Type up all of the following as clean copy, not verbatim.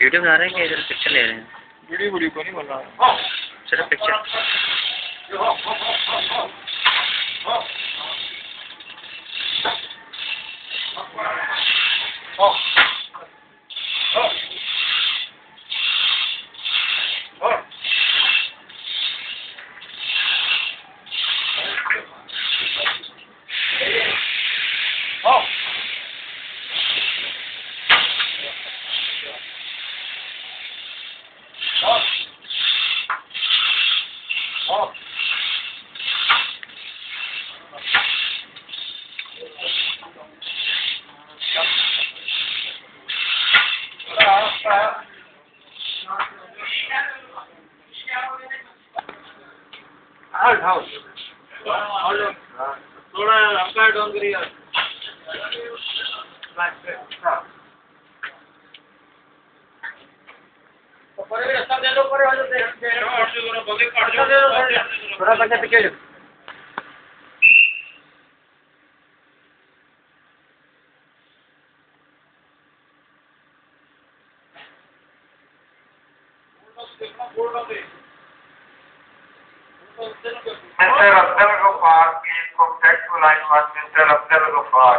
Video बना रहे हैं कि इधर पिक्चर ले रहे हैं? वीडियो को नहीं बन रहा, सिर्फ पिक्चर। थोड़ा आपका डाउन करिए। थोड़ा बच्चा पीछे जो Mr. Abdul Ghaffar, please contact to line 1, Mr. Abdul Ghaffar.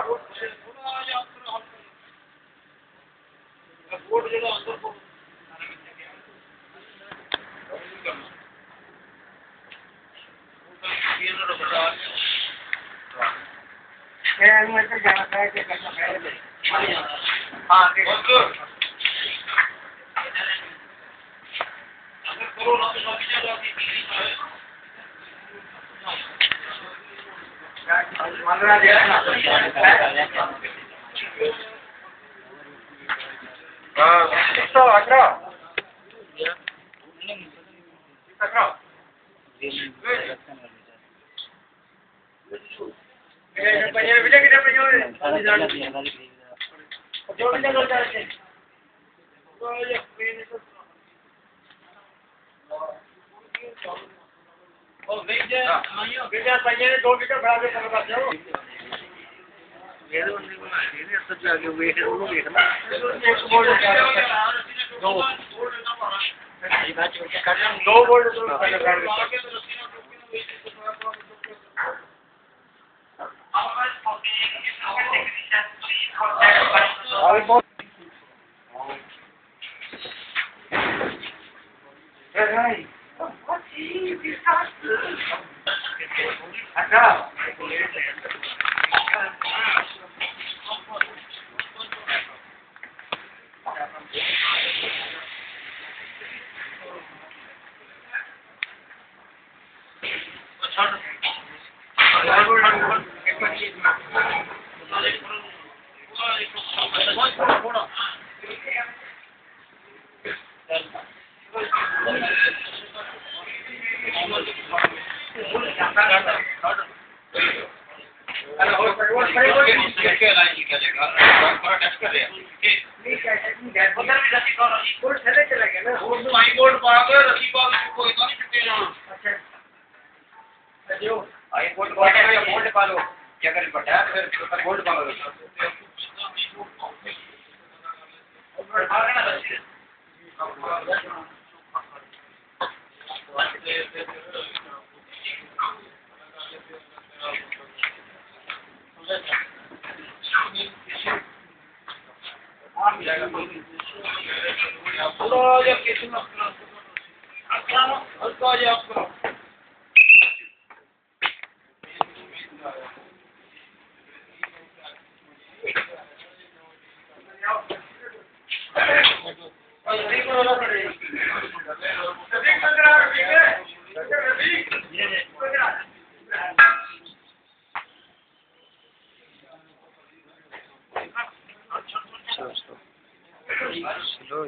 Slow.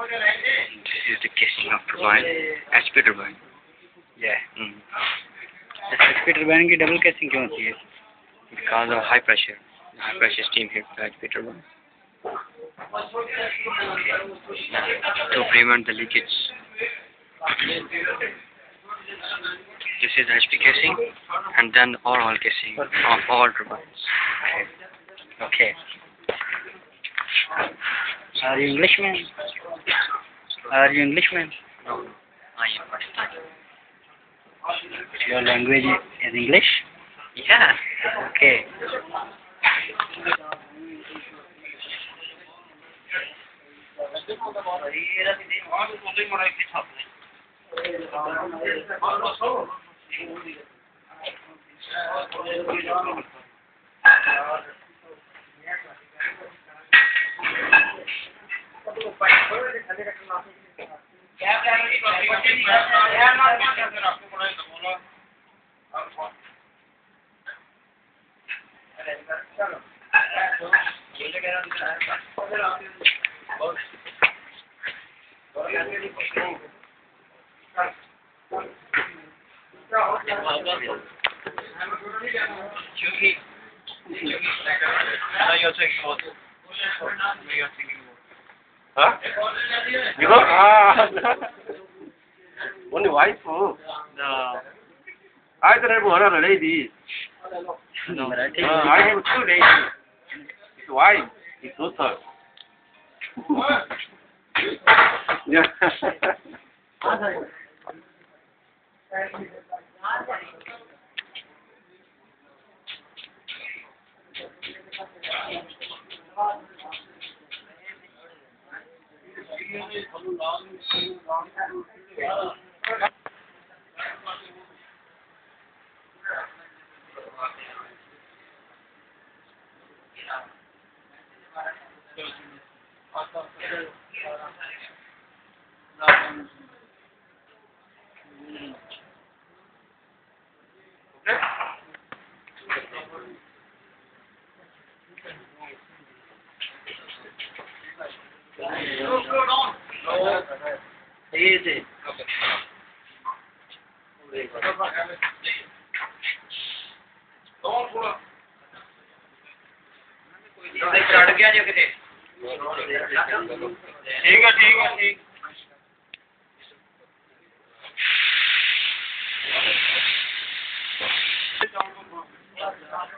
This is the casing of turbine, HP turbine. Yeah. Mm. HP turbine की double casing क्यों होती है? Because of high pressure steam hit the HP turbine. To prevent the leakage. This is HP casing and then overall casing of all turbines. Okay. Are you Englishman? Are you Englishman? No, I am Pakistani. Your language is English? Yeah. Okay. Huh? You go? Only wife. No. I don't have one lady. No. I have two ladies. His wife, his daughter. Yeah. Easy. चढ़ गया जो किते ठीक है ठीक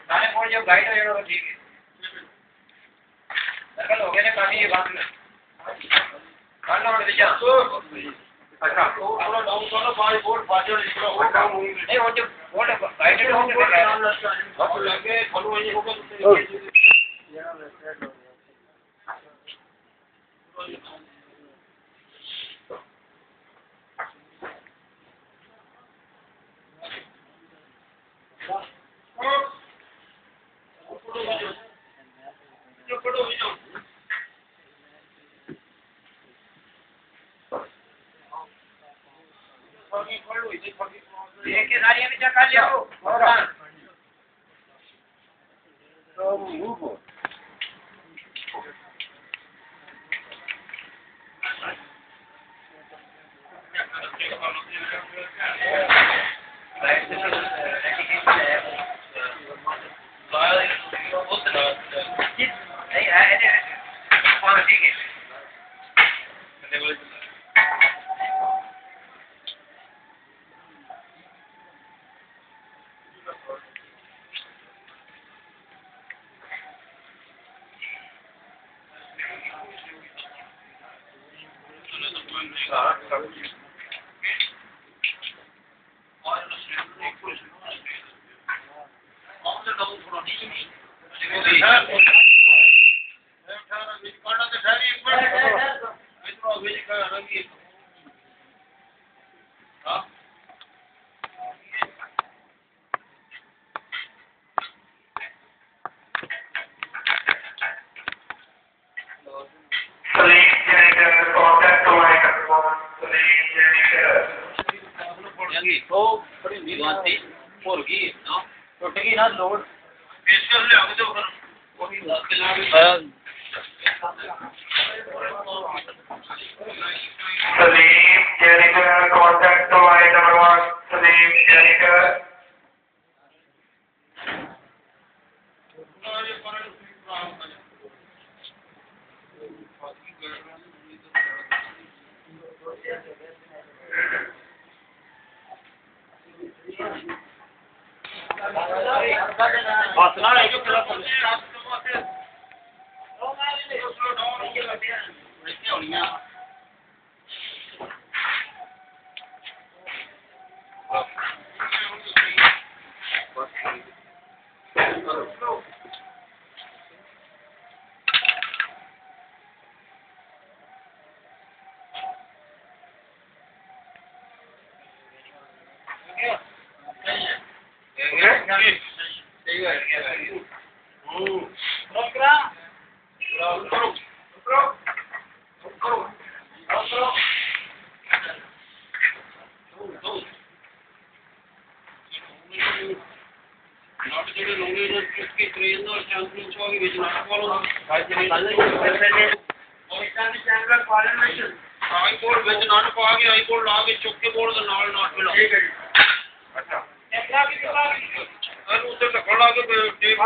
सारे phone जब guide हो जाएगा ठीक है दरअसल हो गया ने काफी ये बात में काटना पड़ दिया अच्छा थोड़ा डाउन करो बाई बोर्ड बाजर नहीं वो जो बोर्ड गाइडेड हो गया अब लगे फॉलो ये होगा देख के सारी अभी चेक कर लियो तो मूव नहीं है और ठीक है Salim Janitor, contact line number 1. Salim Janitor. ਉਹ ਬੜੀ ਨੀਂਦ ਭੁੱਲ ਗਈ ਨਾ ਟੁੱਟ ਗਈ ਨਾ ਲੋਡ ਫੇਸ਼ੀਅਲ ਲਿਆ ਕੇ ਦਿਓ ਫਿਰ ਉਹੀ ਦੱਸ ਕੇ ਲਾ ਕੇ Salim Janitor, contact line number 1. Salim Janitor. ਬਸ ਨਾਲ ਆਇਓ ਕਿਹੜਾ ਜਿਹੜੇ ਲੋਗੇ ਜੋ ਕਿ ਟ੍ਰੇਨ ਨਾਲ ਚੈਂਪੀਅਨ ਚੋ ਵੀ ਵਿੱਚ ਨਾ ਕੋਲ ਆਈ ਕੋਲ ਵਿੱਚ ਨਟ ਪਾ ਕੇ ਆਈ ਕੋਲ ਲਾ ਕੇ ਚੁੱਕ ਕੇ ਬੋਲ ਦੇ ਨਾਲ ਨਟ ਮਿਲਾ ਠੀਕ ਹੈ ਜੀ ਅੱਛਾ ਇਹਨੂੰ ਉੱਤੇ ਢੱਕਣ ਲਾ ਕੇ ਟੇਪ